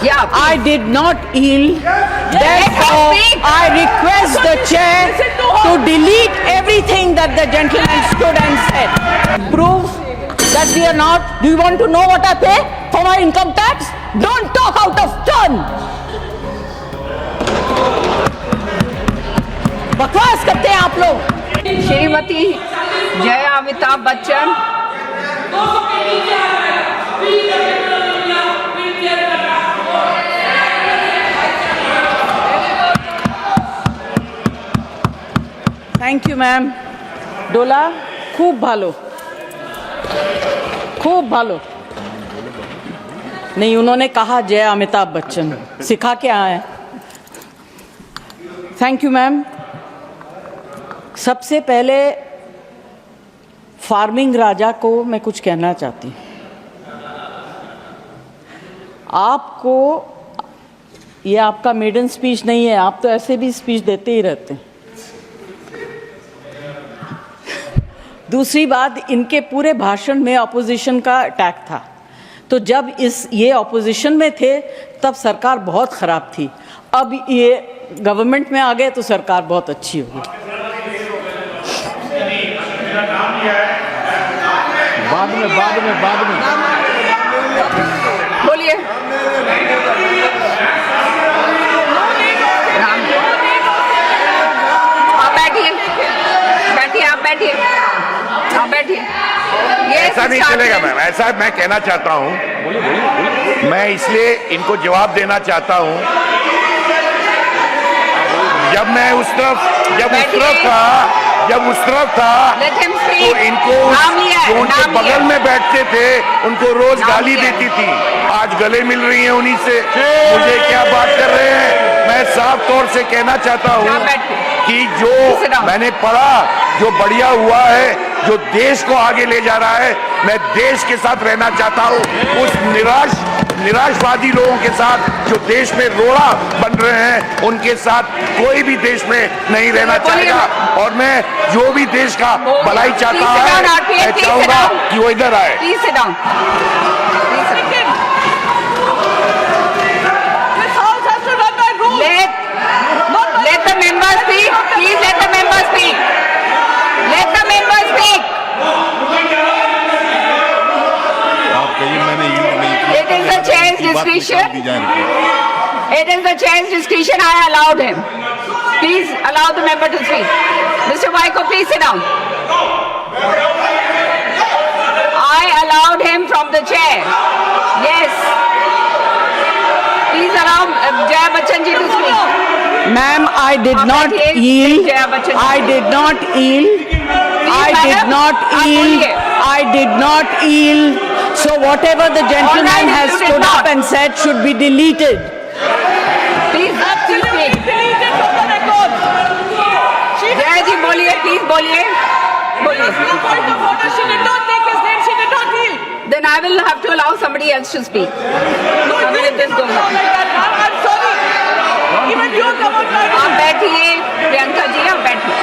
Yeah, I did not yield. Therefore, I request the chair to delete everything that the gentleman stood and said. Prove that we are not. Do you want to know what I pay for my income tax? Don't talk out of turn. बकवास करते हैं आप लोग। Shrimati Jaya Amitabh Bachchan. Thank you ma'am. डोला खूब भालो, खूब भालो। नहीं, उन्होंने कहा जय अमिताभ बच्चन, सिखा के आए। Thank you ma'am. सबसे पहले फार्मिंग राजा को मैं कुछ कहना चाहती हूँ। आपको ये आपका मेडन स्पीच नहीं है, आप तो ऐसे भी स्पीच देते ही रहते हैं। दूसरी बात, इनके पूरे भाषण में अपोजिशन का अटैक था, तो जब ये अपोजिशन में थे तब सरकार बहुत ख़राब थी। अब ये गवर्नमेंट में आ गए तो सरकार बहुत अच्छी होगी। बाद में बोलिए। आप बैठिए, बैठिए, आप बैठिए, आप बैठिए। ऐसा नहीं चलेगा मैम, ऐसा मैं कहना चाहता हूँ। मैं इसलिए इनको जवाब देना चाहता हूँ। जब मैं उस तरफ था तो इनको जो उनके बगल में बैठते थे उनको रोज गाली देती थी। आज गले मिल रही है उन्हीं से। मुझे क्या बात कर रहे हैं? मैं साफ तौर से कहना चाहता हूँ कि जो मैंने पढ़ा, जो बढ़िया हुआ है, जो देश को आगे ले जा रहा है, मैं देश के साथ रहना चाहता हूँ। उस निराशवादी लोगों के साथ जो देश में रोड़ा बन रहे हैं, उनके साथ कोई भी देश में नहीं रहना चाहेगा। और मैं जो भी देश का भलाई चाहता है, मैं चाहूंगा कि वो इधर आए। Let the members speak. Please let the members speak. Let the members speak. It is the chair's discretion. It is the chair's discretion. I allowed him. Please allow the member to speak. Mr. Waiko, please sit down. I allowed him from the chair. Yes. Please allow Jaya Bachchan ji to speak. Ma'am, I did not yield. I did not yield. I did not yield. So whatever the gentleman has stood up and said should be deleted. Please speak. Jaya ji, बोलिए, please बोलिए. Then I will have to allow somebody else to speak. I mean, if this goes on. I'm sorry. Even you come on. आप बैठिए, प्रियंका जी, आप बैठिए।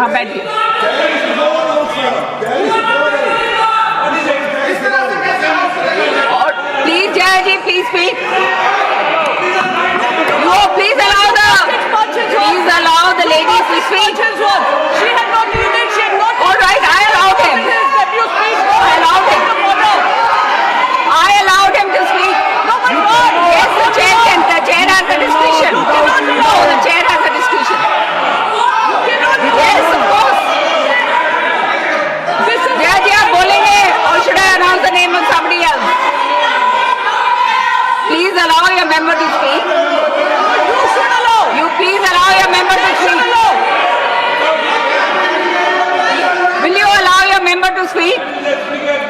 आप बैठिए। और please Jaya ji, please speak. No, please allow the ladies to speak. She had not yielded. She had not. All right, I allowed him. I allowed him. I allowed him to speak. No, my God. Yes, the chair has a discretion. No, the chair has a discretion. Yes, of course. Jaya ji, आप बोलेंगे or should I announce the name of somebody else? Please allow your member to speak. You should allow. You please allow your member to speak. Will you allow your member to speak?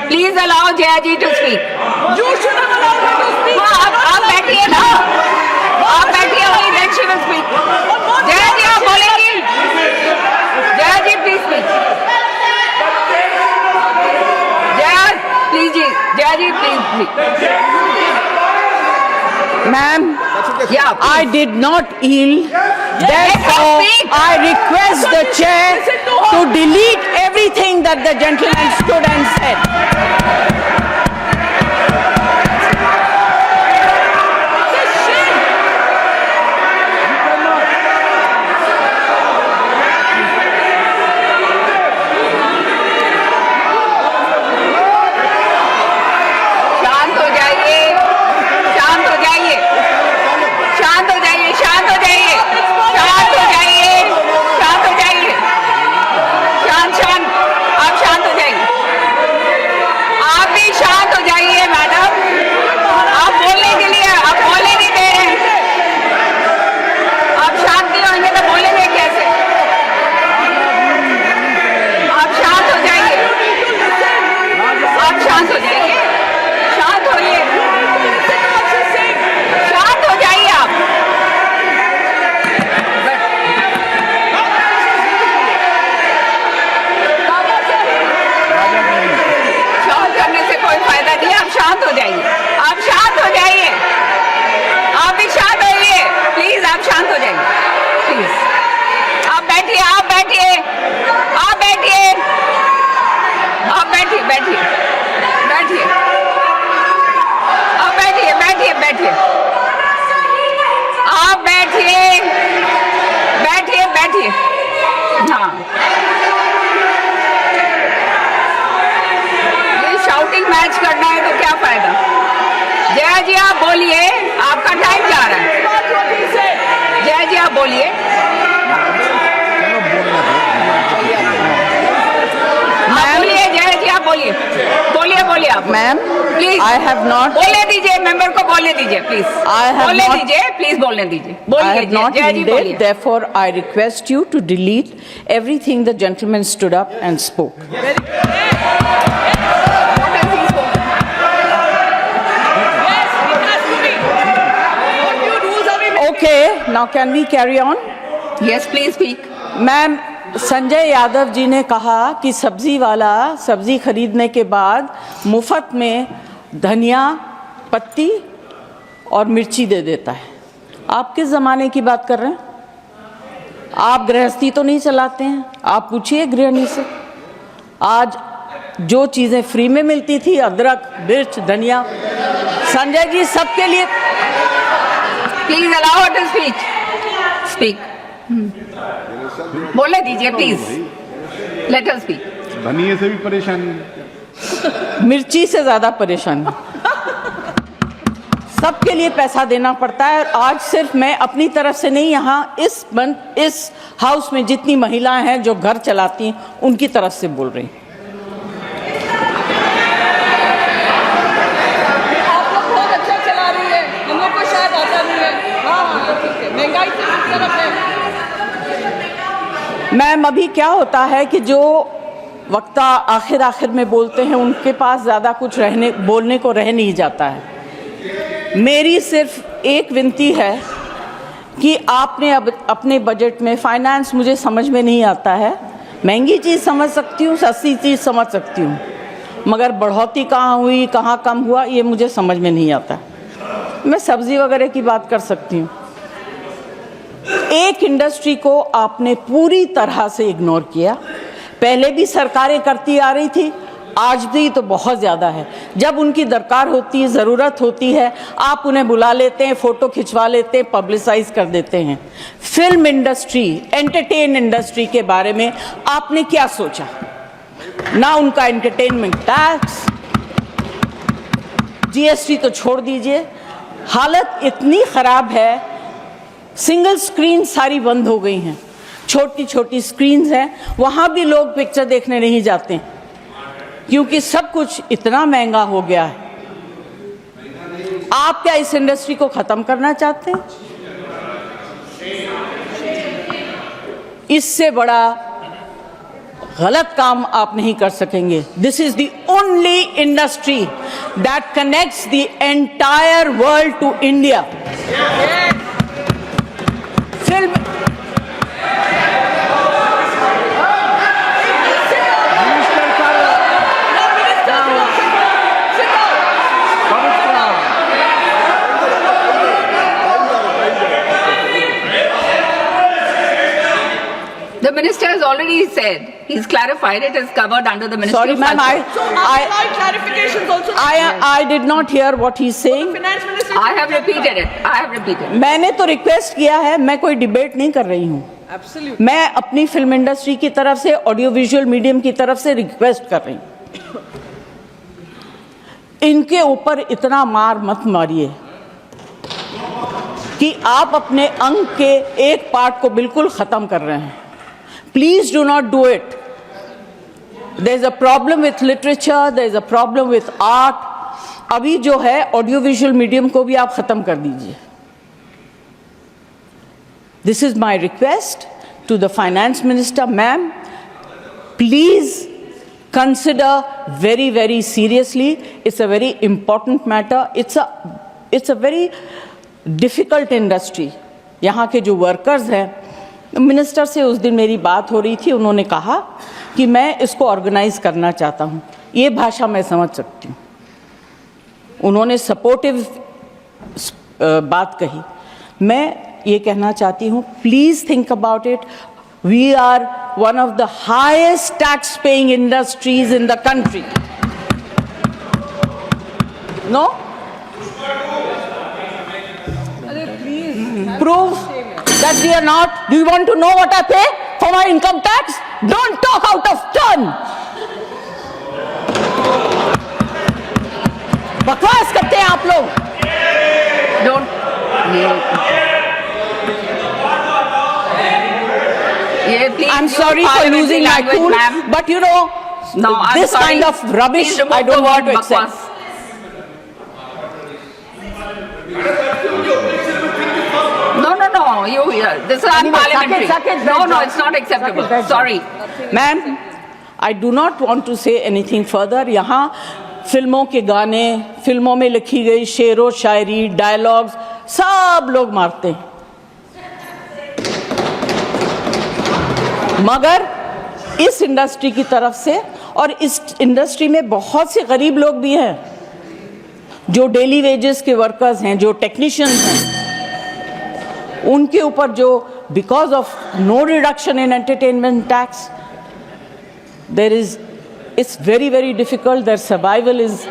Please allow Jaya ji to speak. You should have allowed her to speak. हाँ, आप बैठिए ना, आप बैठिए, only then she will speak. Jaya जी, आप बोलेंगी? जया जी, please speak. Jaya, please ji, Jaya ji, please speak. Ma'am, Yeah, I did not yield. Therefore, speak. I request the chair to delete everything that the gentleman stood and said. जय जी आप बोलिए, आपका time जा रहा है। जय जी आप बोलिए। आप बोलिए जय जी आप बोलिए, बोलिए बोलिए आप। Ma'am, please I have not- बोलने दीजिए, मेंबर को बोलने दीजिए प्लीज। I have बोलने not- दीजिए प्लीज, बोलने दीजिए। I बोलिए have not जय जी बोलिए। ended, therefore I request you to delete everything the gentleman stood up and spoke. Okay, now can we carry on? Yes, please speak. Ma'am, Sanjay Yadav ji ने कहा कि सब्जी वाला सब्जी खरीदने के बाद मुफ्त में धनिया पत्ती और मिर्ची दे देता है। आप किस ज़माने की बात कर रहे हैं? आप गृहस्थी तो नहीं चलाते हैं? आप पूछिए गृहिणी से। आज जो चीज़ें फ्री में मिलती थी, अदरक, मिर्च, धनिया, संजय जी सबके लिए। Please allow her to speak. Speak. बोलने दीजिए प्लीज। Let us speak. धनिये से भी परेशान, मिर्ची से ज्यादा परेशान है। सबके लिए पैसा देना पड़ता है। और आज सिर्फ मैं अपनी तरफ से नहीं, यहाँ इस हाउस में जितनी महिलाएं हैं जो घर चलाती हैं उनकी तरफ से बोल रही हूँ। आप लोग बहुत अच्छा चला रही है, हम लोग को शायद आता नहीं है। हाँ ठीक है, महंगाई से किस तरफ है? मैम, अभी क्या होता है कि जो वक्ता आखिर में बोलते हैं उनके पास ज़्यादा कुछ बोलने को रह नहीं जाता है। मेरी सिर्फ एक विनती है कि आपने अब अपने बजट में, फाइनेंस मुझे समझ में नहीं आता है, महंगी चीज़ समझ सकती हूँ, सस्ती चीज़ समझ सकती हूँ, मगर बढ़ोतरी कहाँ हुई, कहाँ कम हुआ, ये मुझे समझ में नहीं आता। मैं सब्ज़ी वगैरह की बात कर सकती हूँ। एक इंडस्ट्री को आपने पूरी तरह से इग्नोर किया। पहले भी सरकारें करती आ रही थी, आज भी तो बहुत ज़्यादा है। जब उनकी दरकार होती है, ज़रूरत होती है, आप उन्हें बुला लेते हैं, फ़ोटो खिंचवा लेते हैं, पब्लिसाइज कर देते हैं। फिल्म इंडस्ट्री, एंटरटेन इंडस्ट्री के बारे में आपने क्या सोचा? ना उनका एंटरटेनमेंट टैक्स, जीएसटी तो छोड़ दीजिए। हालत इतनी ख़राब है, सिंगल स्क्रीन सारी बंद हो गई हैं। छोटी छोटी स्क्रीन्स हैं, वहाँ भी लोग पिक्चर देखने नहीं जाते क्योंकि सब कुछ इतना महंगा हो गया है। आप क्या इस इंडस्ट्री को ख़त्म करना चाहते हैं? इससे बड़ा गलत काम आप नहीं कर सकेंगे। This is the only industry that connects the entire world to India. Film The minister has already said, he's clarified, it is covered under the Ministry Sorry, of ma'am, Culture. I clarifications also. I did not hear what he's saying. Finance Minister. I have repeated it. I have repeated. मैंने तो request किया है, मैं कोई debate नहीं कर रही हूँ। Absolutely. मैं अपनी फिल्म इंडस्ट्री की तरफ से, ऑडियो विजुअल मीडियम की तरफ से रिक्वेस्ट कर रही हूँ, इनके ऊपर इतना मार मत मारिए कि आप अपने अंग के एक पार्ट को बिल्कुल खत्म कर रहे हैं। Please do not do it. There is a problem with literature, there is a problem with art. अभी जो है ऑडियो विजुअल मीडियम को भी आप खत्म कर दीजिए। This is my request to the finance minister, ma'am. Please consider very, very seriously. It's a very important matter. It's a very difficult industry. यहाँ के जो workers हैं, मिनिस्टर से उस दिन मेरी बात हो रही थी, उन्होंने कहा कि मैं इसको ऑर्गेनाइज करना चाहता हूँ। ये भाषा मैं समझ सकती हूँ। उन्होंने सपोर्टिव बात कही। मैं ये कहना चाहती हूँ, please think about it. We are one of the highest tax paying industries in the country. No, prove that we are not. Do you want to know what I pay for my income tax? Don't talk out of turn. बकवास करते हैं आप लोग। Please I'm use sorry for parliamentary losing my language, cool, ma'am. but you know, No, I'm this sorry. kind of rubbish Please remove I don't the want word to accept. bakwas. No. This is unparliamentary. No, it's not acceptable. Sorry. Ma'am, I do not want to say anything further. यहाँ फिल्मों के गाने, फिल्मों में लिखी गई शेरो शायरी, dialogues सब लोग मारते हैं, मगर इस इंडस्ट्री की तरफ से, और इस इंडस्ट्री में बहुत से गरीब लोग भी हैं जो डेली वेजेस के वर्कर्स हैं, जो टेक्नीशियंस हैं, उनके ऊपर जो because of no reduction in entertainment tax there is, it's very, very difficult. Their survival is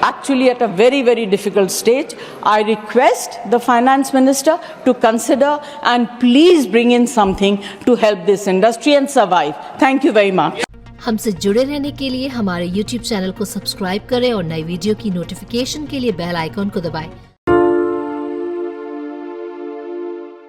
actually at a very, very difficult stage. I request the finance minister to consider and please bring in something to help this industry and survive. Thank you very much. हमसे जुड़े रहने के लिए हमारे YouTube channel को subscribe करें और नई वीडियो की नोटिफिकेशन के लिए बेल आइकॉन को दबाएं।